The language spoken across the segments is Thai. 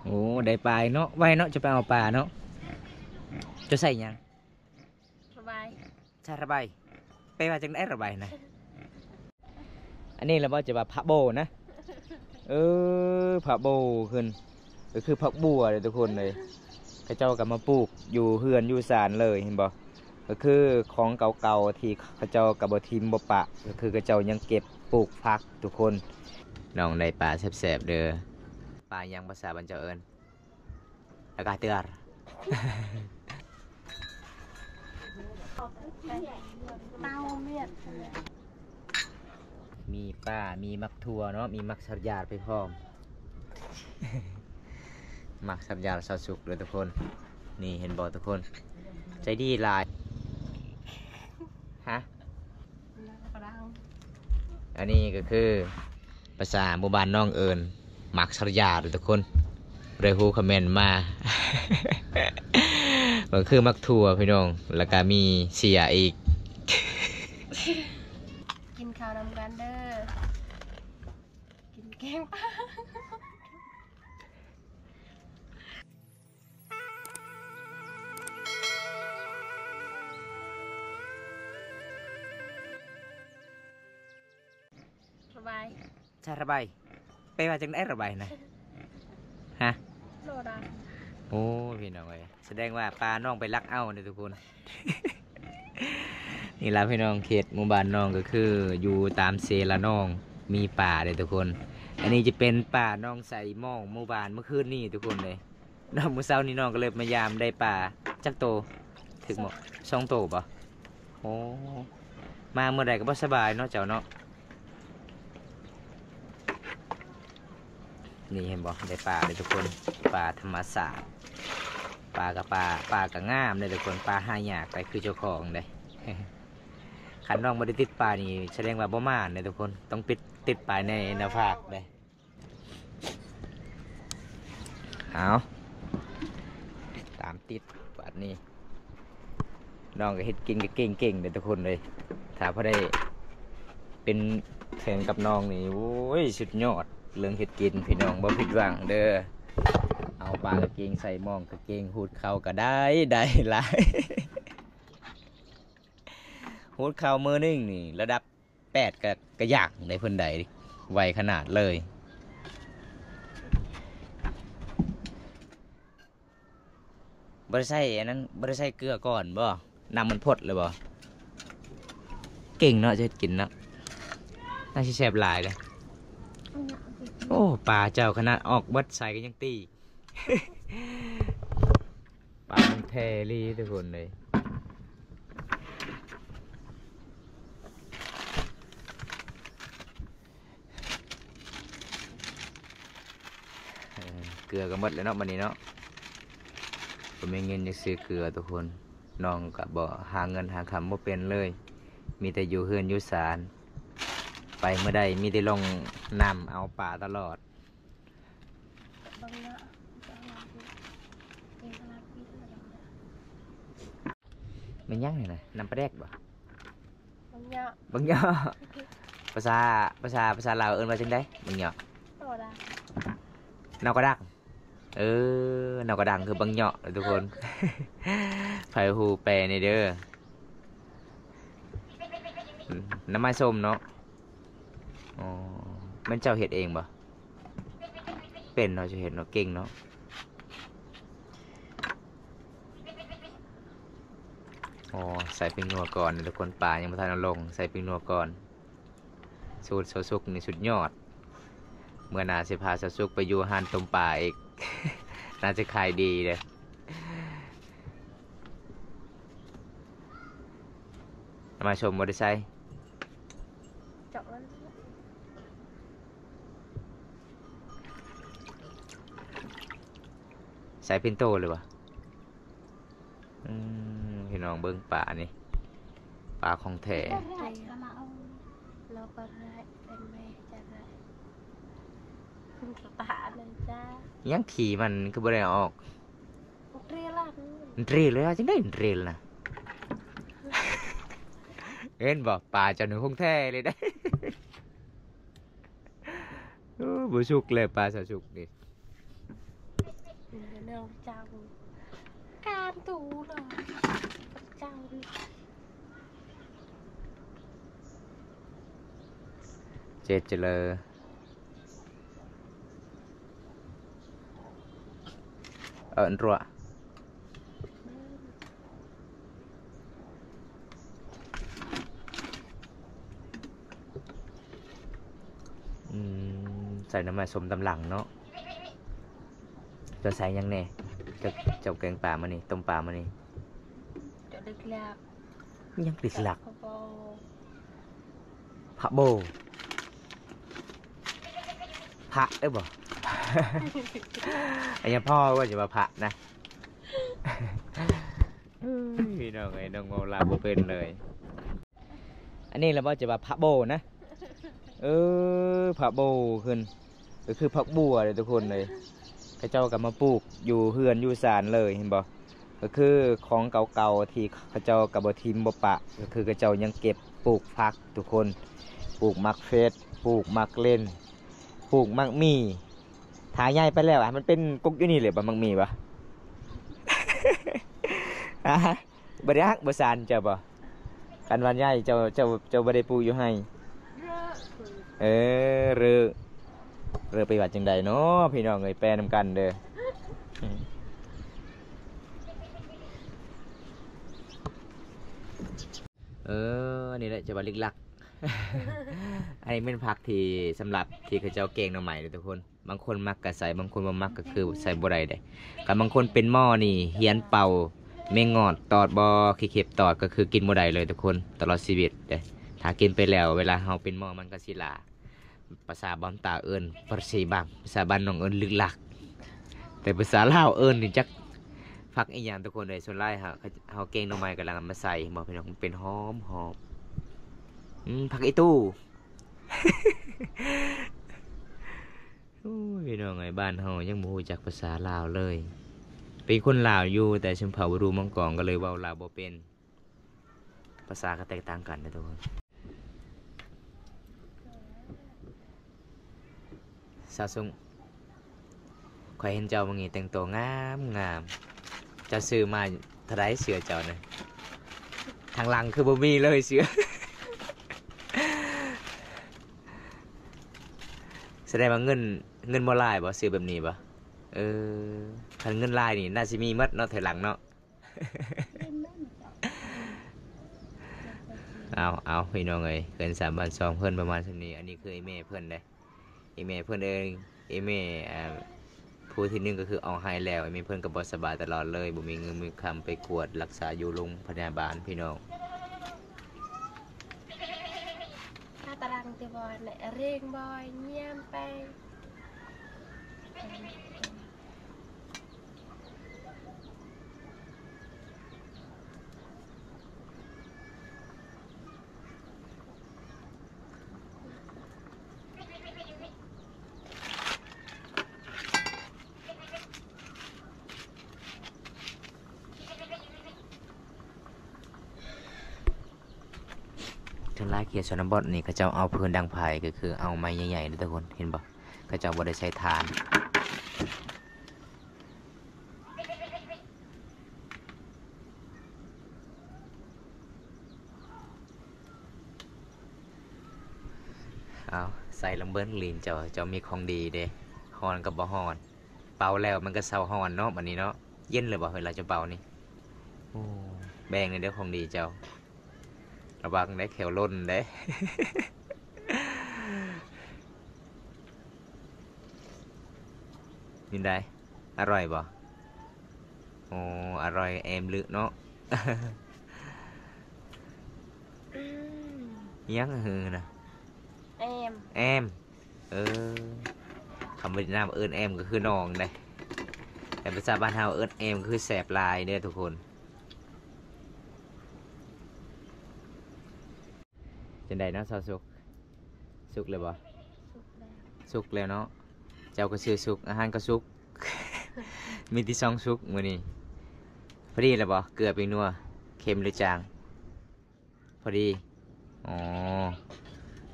โอ้ได้ปลาเนาะไว้เนาะจะไปเอาปลาเนาะจะใส่ยังระบายใช่ระบายไปว่าจังได้ระบายนะอันนี้เราบอกจะว่าพระโบนะพระโบขึ้นก็คือผักบัวเลยทุกคนเลยข้าเจ้ากับมาปลูกอยู่เฮือนอยู่ศาลเลยเห็นบ่ก็คือของเก่าๆที่ข้าเจ้ากับบทิมบ่ปะก็คือข้าเจ้ายังเก็บปลูกพักทุกคนน้องได้ปลาแซ่บๆเด้อปลายังภาษาบรรเจาเอิญอากาศเตือนเต้าเมียดมีป้ามีมักทัวเนาะมีมักสับยาดไปพร้อม มักสับยาดซอสุกเลยทุกคนนี่เห็นบอกทุกคนใจดีหลายฮะอันนี้ก็คือภาษาหมู่บ้านน้องเอิญมักสับยาดเลยทุกคนเรฮูคอมเมนต์มา มันคือมักทัวพี่น้องแล้วก็มีเสียอีก กินข้าวนำกันเด้อกินแกงปลาระบายใช่ระบายไปว่าจังได้ระบายนะฮะโลดาโอ้พี่น้องเลยแสดงว่าปลาน้องไปลักเอาเนี่ยทุกคน นี่ละพี่น้องเขตหมู่บ้านน้องก็คืออยู่ตามเซละน้องมีป่าเลยทุกคนอันนี้จะเป็นป่าน้องใส่หม้องหมู่บ้านเมื่อคืนนี่ทุกคนเลยน้องมื้อเช้านี่น้องก็เลยมายามได้ป่าจักโตถึงหมด2 โตป่ะโอ้มาเมื่อใดก็บ่สบายเนาะเจ้าเนาะนี่เห็นบ่ได้ป่าเลยทุกคนป่าธรรมศาสตร์ป่ากับงามเลยทุกคนป่าหายากไปคือเจ้าของเลย ขันน้องไม่ได้ติดป่านี่แสดงว่าบ่มานเลยทุกคนต้องติดป่าในหน้าผากเลยเอาตามติดป่านนี้น้องก็เฮ็ดกินก็เก่งเลยทุกคนเลยถ้าพอได้เป็นแข่งกับน้องนี่โอ้ยสุดยอดเรื่องเฮ็ดกินพี่น้องบ่ผิดหวังเด้อเอาปลากระเกงใส่หม้องกระเกงหูดเข่าก็ได้หลาย หูดเข่ามือนึงนี่ระดับ8ก็ยากในเพิ่นใดไวขนาดเลยบ่ได้ใส่อันนั้นบ่ได้ใส่เกลือก่อนบ่น้ำมันพดเลยบ่เก่งเนาะจะเฮ็ดกินเนาะน่าสิแซ่บหลายเลยโอ้ปลาเจ้าขนาดออกวัดใส่ก็ยังตี ปลามันแทรี่ทุกคนเลยเกลือก็หมดเลยเนาะวันนี้เนาะผมมีเงินจะซื้อเกลือทุกคนน้องก็บ่หาเงินหาคำบ่เป็นเลยมีแต่อยู่เฮือนอยู่ศาลไปเมื่อใดมีแต่ลงนำเอาป่าตลอดมันยังไงนะนำปลาแดกบ่บางอย่างบางอย่างภาษาลาวเอิ้นว่าจังได๋บางอย่างโลดาเนากระดังเนากระดังคือบางเหยาะทุกคน ไผฮูแปลในเด้อน้ำมันส้มเนาะอ๋อมันเจ้าเห็ดเองบ่เป็นเนาะจะเห็ดเนาะเก่งเนาะอ๋อใส่ปิ้งนัวก่อนทุกคนปลายังไม่ทันเอาลงใส่ปิ้งนัวก่อนสูตรซอสุกนี่สุดยอดเมื่อนาสิพาซอสุกไปอยู่ห้านต้มปลาอีก น่าจะขายดีเลยมาชมมอเตอร์ไซค์จบแล้วใส่ปินโตเลยวะพี่น้องเบิ้งป่านี่ป่าของแท้เราก็ได้เป็นแม่จะได้ตาเลยจ้ายังขี่มันคือบริเอาออกเรียล่ะเรียเลยจังได้เรียนะ เห็นบอกป่าจะหนูคงแท้เลยได้ บุชุกเลยปลาสาชุกนี่ เดี๋ยวเรื่องเจ้าการตูเลยเจ้านี่ เจเจเลยรัวใส่น้ำมันสมตำหลังเนาะจะใส่ยังแน่เจ้าแกงป่ามานี่ต้มป่ามานี่ เดี๋ยวเด็กแล้ว ยังติดหลัก พอ พระโบพระได้บ่ ไอ้ยังพ่อว่าจะมาพระนะพี่น้องไอ้น้องโมลาโบเป็นเลย อันนี้เราบอกจะมาพระโบนะพระโบขึ้นก็คือพักบัวเลยทุกคนเลยข้าเจ้ากับมาปลูกอยู่เฮือนอยู่ศาลเลยเห็นบ่ก็คือของเก่าๆที่ข้าเจ้ากับบทิมบปะก็คือข้าเจ้ายังเก็บปลูกพักทุกคนปลูกมักเฟสปลูกมักเล่นปลูกมักมีถ่ายใหญ่ไปแล้วมันเป็นกุ๊กอยู่นี่เลยบ่มักมีปะ บริฮักบสานเจ้าบ่กันวันใหญ่เจ้าบริปูอยู่ให้เรือไปวัดจังใดเนาะพี่น้องเอ้ยแปลนำกันเด้อนี่แหละจะบาลิกลัก อันนี้เป็นผักที่สำหรับที่เขาเจ้าเก่งน้ำใหม่เลยทุกคนบางคนมักกะใส่บางคนบ่มักก็คือใส่บ่ได้เด้กับบางคนเป็นหม้อนี่เฮียนเป่าเมงงอดตอดบ่ขี้เข็บตอดก็คือกินบ่ได้เลยทุกคนตลอดชีวิตเด้ถ้ากินไปแล้วเวลาเฮาเป็นหม้อมันก็สิลาภาษาบ้านตาเอิ้นภาษาบ้านน้องเอิ้นลึกลักแต่ภาษาลาวเอิ้นนี่จักผักอีหยังทุกคนเลยส่วนหลายเฮาเก่งน้ำใหม่กำลังมาใส่บ่พี่น้องมันเป็นหอมผักอีตู้ พี่น้องไงบ้านเฮายังบ่รู้จักภาษาลาวเลยเป็นคนลาวอยู่แต่ชนเผ่าบ่รู้มังกรก็เลยเว้าลาวบ่เป็นภาษาก็แตกต่างกันนะทุกคนสาวซุงข่อยเห็นเจ้าบางทีแต่งตัวงามเจ้าซื้อมาเท่าไรเสื้อเจ้าเนี่ยทางหลังคือบ่มีเลยเสื้อ แสดงว่าเงินบ่ลายบ่ซื้อแบบนี้บ่คันเงินลายนี่น่าสิมีมัดเนาะถอยหลังเนาะ เอาพี่น้องเอ้ยเพิ่น3 บ้าน 2เพิ่นประมาณซั่นนี้อันนี้คือไอ้แม่เพิ่นเด้ไอ้แม่เพิ่นเองไอ้แม่ผู้ที่1ก็คือเอาให้แล้วไอ้แม่เพิ่นก็บ่สบายตลอดเลยบ่มีเงินมีคำไปกวดรักษาอยู่โรงพยาบาลพี่น้อง ถ้าตารางเตบอยเนี่ยเร่งบอยเยี่ยมไปทั้งหลายเกียร์ชนบทนี่เขาเจ้าเอาพื้นดังไผ่ก็คือเอาไม้ใหญ่ๆนะทุกคนเห็นบ่เขาเจ้าบ่ได้ใช้ถ่านเอาใส่ลำเบิ้ลลีนเจ้ามีของดีเด้ฮอนกับบ่ฮอนเป่าแล้วมันก็เศร้าฮอนเนาะบัดนี้เนาะเย็นเลยบ่เวลาจะเป่านี่โอ้แบ่งในเด้อของดีเจ้าระวังได้แขวล้นได้ ยินได้อร่อยบ่โอ้อร่อยแอมลึกเนาะ ยังหือนะแอมคำเวียดนามเอิ้นแอมก็คือน้องได้แต่ภาษาบ้านเฮาเอิ้นแอมก็คือแสบลายเด้อทุกคนจังใดเนาะสาวสุกเลยบ่สุกแล้วเนาะเจ้าก็ชื่อสุกอาหารก็สุก มีที่2สุกมื้อนี้พอดีแล้วบ่เกลือเป็นนัวเค็มหรือจางพอดีอ๋อ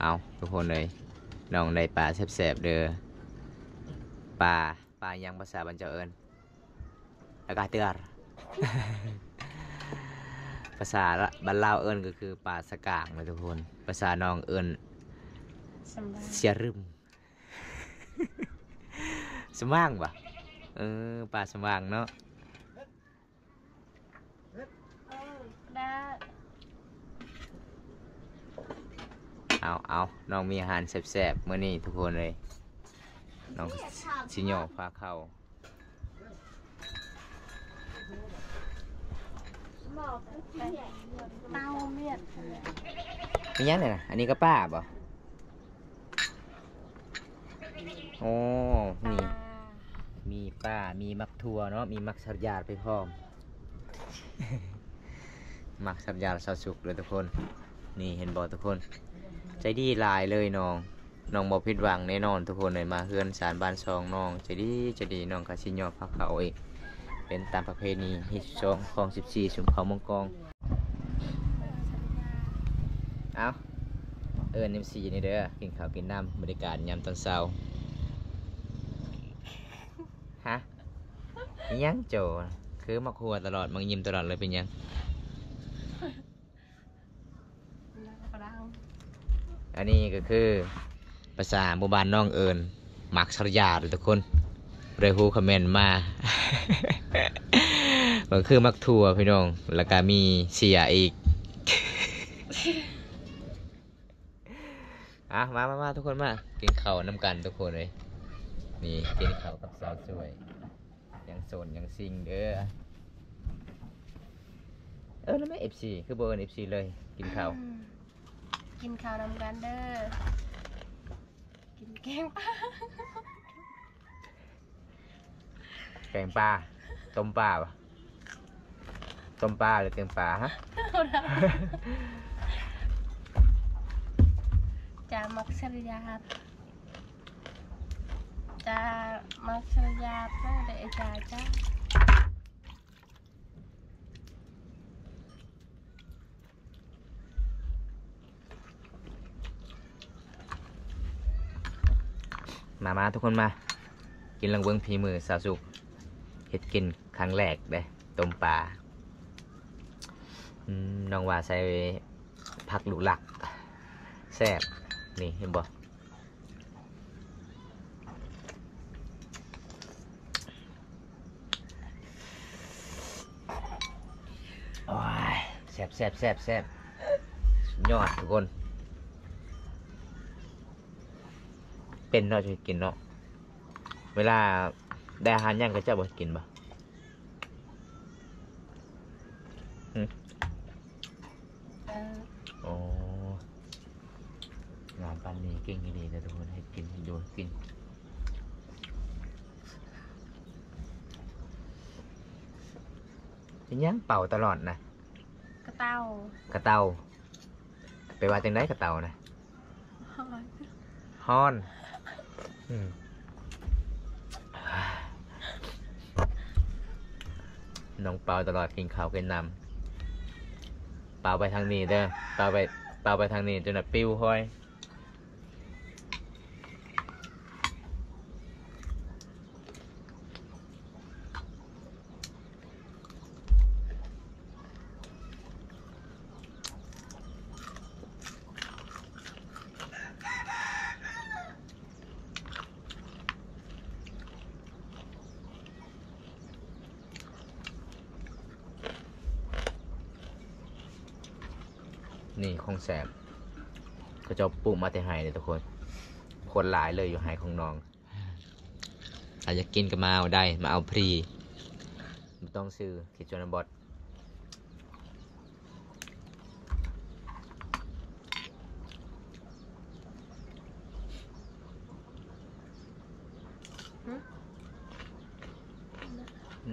เอาทุกคนเลยน้องได้ปลาแซ่บๆเด้อปลายังภาษาบ้านเจ้าเอิ้น แล้วก็เตือ ภาษาบ้านลาวเอิ้นก็คือปลาสกางเลยทุกคนภาษาน้องเอิ้น สำราญ เสียรึม สว่างปะปลาสว่างเนาะ ได้ เอาน้องมีอาหารแซ่บๆมื้อนี้ทุกคนเลยน้องสิโยพาเข้า เต้าเมียด มียังเนี่ยนะอันนี้ก็ป้าบ่โอ้มีป้ามีมักทัวเนาะมีมักสับยาดไปพร้อม มักสับยาดสาวสุกเลยทุกคนนี่เห็นบ่ทุกคนใจดีหลายเลยน้องบ่ผิดหวังแน่นอนทุกคนเลยมาเฮือนสารบ้านซองน้องใจดีน้องก็สิยอพาเข้าเองเป็นตามประเพณีที่2ของ14สุมเขามังกรเอาMC นี่เด้อกินข้าวกินน้ำบรรยากาศยามตอนเช้าฮะมียังโจคือมักหัวตลอดมักยิ้มตลอดเลยเป็นยัง อันนี้ก็คือภาษาหมู่บ้านน้องเอิญมักสรยาเลยทุกคนเลยฮู้คอมเมนต์มา ก็คือมักทัวพี่น้องแล้วก็มีเสียอีก มาทุกคนมากินข้าวน้ำกันทุกคนเลยนี่กินข้าวกับสาวสวยยังโซนยังซิงเด้อแล้วไม่ FC คือเบอร์ FC เลยกินข้าว กินข้าวนำกันเด้อกินแกงปลา แกงปลาต้มปลาปะต้มปลาหรือแกงปลาฮะ จะมักสรยาดจะมักสรยาดนะเด็กจ้าจ้า มาทุกคนมากินลังเบิ้งพีมือสาวสุกเฮ็ดกินครั้งแรกเด้ต้มปลาน้องว่าใส่ผักลูกหลักแซ่บนี่เห็นบ่โอ้ยแซ่บสุดยอดทุกคนเป็นเนาะจะกินเนาะเวลาได้อาหารย่างก็จะบ่กินบ่โอ้งานปันนี้เก่งดีนะทุกคนให้กินให้ดูกินเป็นยังเป่าตลอดนะ กระเต้าก ระเตาไปว่าจังได้กระเตานะฮอนน้องเปาตลอดกินข้าวกินน้ำเปาไปทางนี้เด้อเปาไปทางนี้จนแบบปิ้วห้อยนี่ของแสบก็จะปลูกมาแต่ไฮเลยทุกคนหลายเลยอยู่ไฮของน้องอาจจะกินก็มาเอาได้มาเอาพรีไม่ต้องซื้อคิดจนบอด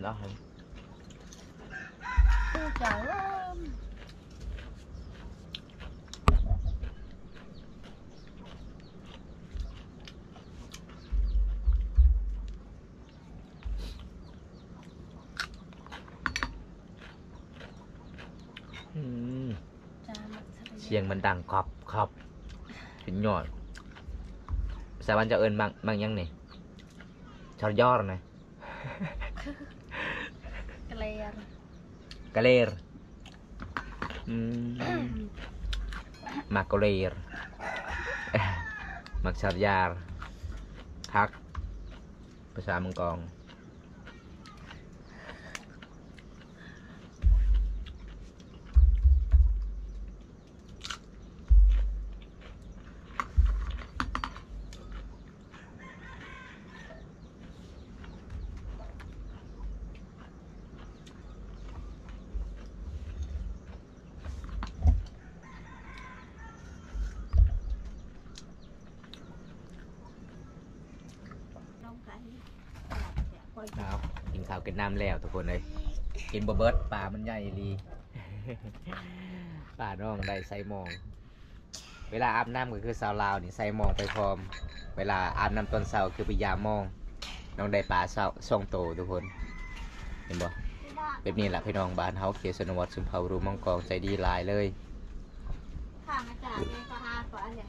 đó hả จ๋า เสียงมันดังขอบถึงยอดสาวันจะเอิญบางยังนี่ชอดยอดนะ ะเลน กะเลรมักกะเลรมักชาบยาร์พักภาษาเมืองกองครับกินข้าวกินน้ำแล้วทุกคนเลยกินบะเบิดป่ามันใหญ่ลีป่าน้องได้ใส่หมองเวลาอาบน้ำก็คือสาวลาวนี่ใส่หมองไปพร้อมเวลาอาบน้ำตอนเช้าคือไปยามมองน้องได้ปลาช่องโตทุกคนเห็นบ่แบบนี้แหละพี่น้องบ้านเฮาเขตชนบทสุมเผารูมังกรใจดีหลายเลยข้ามาจากในปะฮาก่อนเนี่ย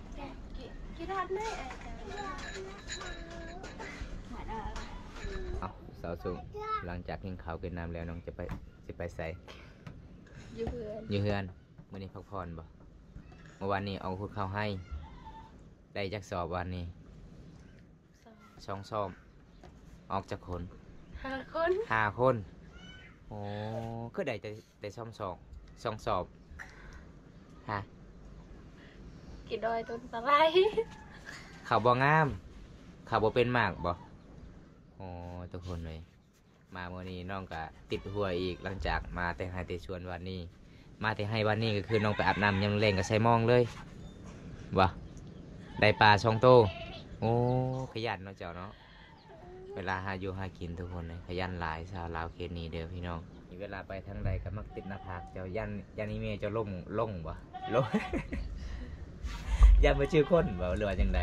กี่ทอดไหมเอาสาวสูงหลังจากกินข้าวกินน้ำแล้วน้องจะไปใส่ อยู่เพื่อน อยู่เฮือนมื้อนี้พักผ่อนบ่เมื่อวานนี้เอาคุดข้าวให้ได้จักสอบวันนี้ช่องซ้อมออกจากคน 5 คน 5 คนโอ้คือได้แต่ช่องสอบฮะ กี่ดอยต้นสไลด์ ข่าวบ่งามข่าวบ่เป็นมากบ่โอ้ทุกคนเลยมาเมื่อนี้น้องก็ติดหัวอีกหลังจากมาแต่ให้แต่ชวนวันนี้มาแต่ให้วันนี้ก็คือน้องไปอาบน้ำยังเล่นกับไซมองเลยบ่ได้ปลาช่องโตโอ้ขยันเนาะเจ้าเนาะเวลาหาอยู่หากินทุกคนเลยขยันหลายชาวลาวเขตนี้เด้อพี่น้องมีเวลาไปทางใดก็มักติดหน้าผากเจ้ายันนี่เมย์เจ้าลงบ่ลง ยันมาชื่อคนบ่หรือว่าจังใด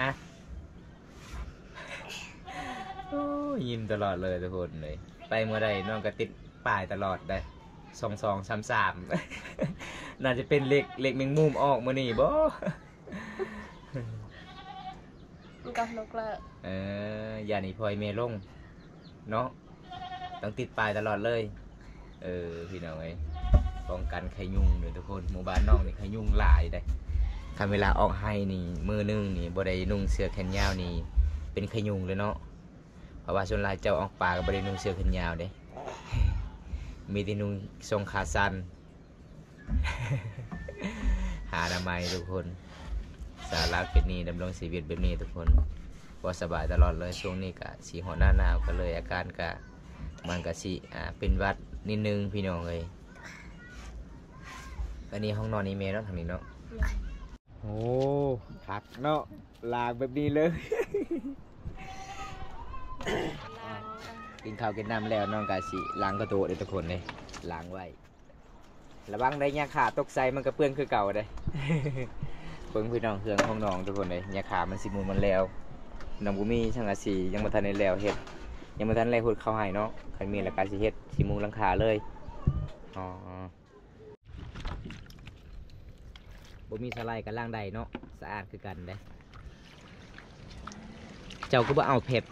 ฮะโอ้ยิ้มตลอดเลยทุกคนเลยไปเมื่อใดน้องก็ติดป้ายตลอดได้2233 น่าจะเป็นเล็กแมงมุมออกมื่อนี่บ่ กับนกละ อย่าหนีพลอยเมลงเนาะต้องติดป้ายตลอดเลยพี่น้องไอ้ป้องกันไข่ยุงเลยทุกคนหมู่บ้านน้องนี่ไข่ยุงหลายได้ทำเวลาออกให้นี่มือนึงนี่บ่ได้นุ่งเสื้อแขนยาวนี่เป็นไข่ยุงเลยเนาะเพราะว่าส่วนหลายเจ้าออกป่าก็บ่ได้นุ่งเสื้อแขนยาวเด้ มีแต่นุ่งทรงขาสั้น หาอนามัยทุกคนสาระเป็นนี้ดำรงชีวิตแบบนี้ทุกคนบ่สบายตลอดเลยช่วงนี้ก็สีหัวหน้าหนาวก็เลยอาการก็มันก็สิเป็นหวัดนิดนึงพี่น้องเลยอันนี้ห้องนอนนี้เมย์เนาะทางนี้เนาะโอ้คักเนาะลากแบบนี้เลย กินข้าวกินน้ำแล้วน้องกาสิล้างกระโตเลยทุกคนเลยล้างไว้ระวังได้ยาขาตกใส่มันก็เปื้อนคือเก่าเลย เพิ่งพี่น้องเครื่องห้องนอนทุกคนเลยยาขามันสิมูมันแล้วน้องบุมีช่างอาศียังมาทันในแล้วเฮ็ดยังมาทันไรหุดเข้าให้เนาะใครมีละกาสิเฮ็ดสิมูหลังคาเลยอ๋อบุมีสไลด์กันล่างใดเนาะสะอาดคือกันเด้เจ้าก็บ่เอาเผ็ด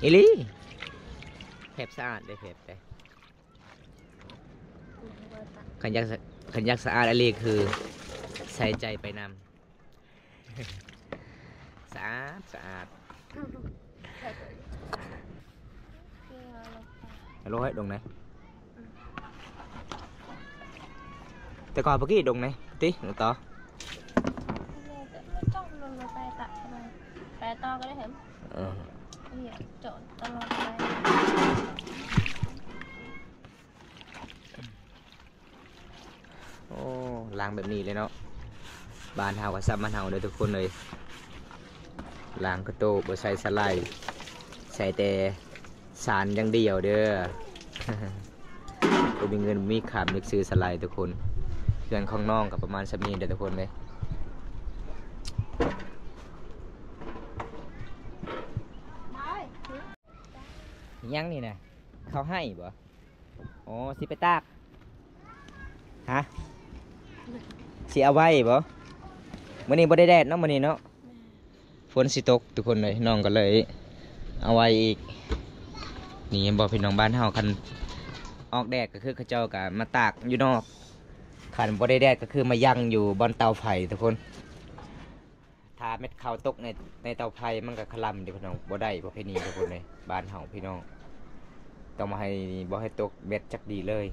อีลี่เผ็ดสะอาดได้เผ็ดได้ขันยักสะอาดอะไรคือใส่ใจไปนำ สะอาดฮัลโหลให้ดงไหนแต่ก่อนเมื่อกี้ดงไหนติหนูต่อจ้องลงไปตัดไปต่อก็ได้เห็นเนี่ยโจทย์ตลอดไปโอ้ล้างแบบนี้เลยเนาะบ้านเฮากับซับมันเฮาเลยทุกคนเลยล้างกระโตบ่ใส่สไลด์ใส่แต่สารอย่างเดียวเด้อ ก็มีเงินมีขามนึกซื้อสไลด์ทุกคนเพื่อนของน้องกับประมาณสักนี้เด้อทุกคนเลยยังนี่นะเขาให้บ่อ๋อสิไปตากฮะสิเอาไว้บ่มื้อนี้บ่ได้แดดเนาะมื้อนี้เนาะฝนสิตกทุกคนเลยน้องก็เลย เอาไว้อีกนี่บอกพี่น้องบ้านเฮาคันออกแดดก็คือเขาเจ้าก็มาตากอยู่นอกคันบ่ได้แดดก็คือมายั่งอยู่บนเตาไผ่ทุกคนถ้าเม็ดข้าวตกในเตาไผ่มันก็คลำเด้พี่น้องบ่ได้ประเพณีทุกคนเลยบ้านเฮาพี่น้องต้องมาให้บ่ให้ตกเม็ดจักดีเลย